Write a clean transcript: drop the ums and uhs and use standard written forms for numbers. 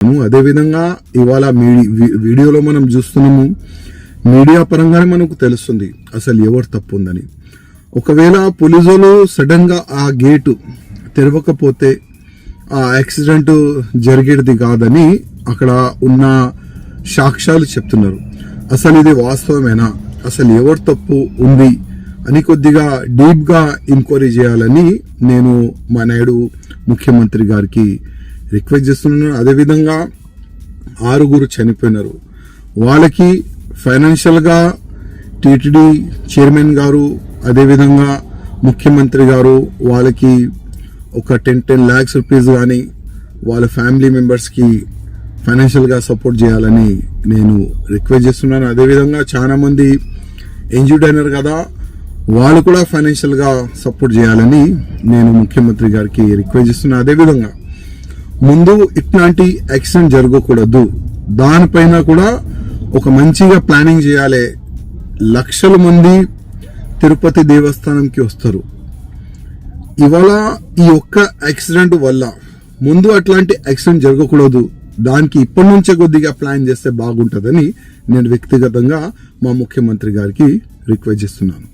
అదేవిధంగా ఇవాళ వీడియోలో మనం చూస్తున్నాము, మీడియా పరంగానే మనకు తెలుస్తుంది అసలు ఎవరు తప్పు ఉందని. ఒకవేళ పోలీసులు సడన్ గా ఆ గేటు తెరవకపోతే ఆ యాక్సిడెంట్ జరిగేది కాదని అక్కడ ఉన్న సాక్ష్యాలు చెప్తున్నారు. అసలు ఇది వాస్తవమేనా, అసలు ఎవరు తప్పు ఉంది అని కొద్దిగా డీప్ గా ఎంక్వైరీ చేయాలని నేను మా నాయుడు ముఖ్యమంత్రి గారికి రిక్వెస్ట్ చేస్తున్నాను. అదేవిధంగా 6 చనిపోయినారు, వాళ్ళకి ఫైనాన్షియల్ గా టీటీడీ చైర్మన్ గారు అదేవిధంగా ముఖ్యమంత్రి గారు వాళ్ళకి ఒక 10 lakhs రూపీస్ కానీ వాళ్ళ ఫ్యామిలీ మెంబర్స్కి ఫైనాన్షియల్గా సపోర్ట్ చేయాలని నేను రిక్వెస్ట్ చేస్తున్నాను. అదేవిధంగా చాలా మంది ఇంజ్యూర్డ్ అయినారు కదా, వాళ్ళు కూడా ఫైనాన్షియల్గా సపోర్ట్ చేయాలని నేను ముఖ్యమంత్రి గారికి రిక్వెస్ట్ చేస్తున్నాను. అదేవిధంగా ముందు ఇట్లాంటి యాక్సిడెంట్ జరగకూడదు, దానిపైన కూడా ఒక మంచిగా ప్లానింగ్ చేయాలి. లక్షల మంది తిరుపతి దేవస్థానంకి వస్తారు. ఇవాళ ఈ ఒక్క యాక్సిడెంట్ వల్ల ముందు అట్లాంటి యాక్సిడెంట్ జరగకూడదు, దానికి ఇప్పటి నుంచే కొద్దిగా ప్లాన్ చేస్తే బాగుంటుందని నేను వ్యక్తిగతంగా మా ముఖ్యమంత్రి గారికి రిక్వెస్ట్ చేస్తున్నాను.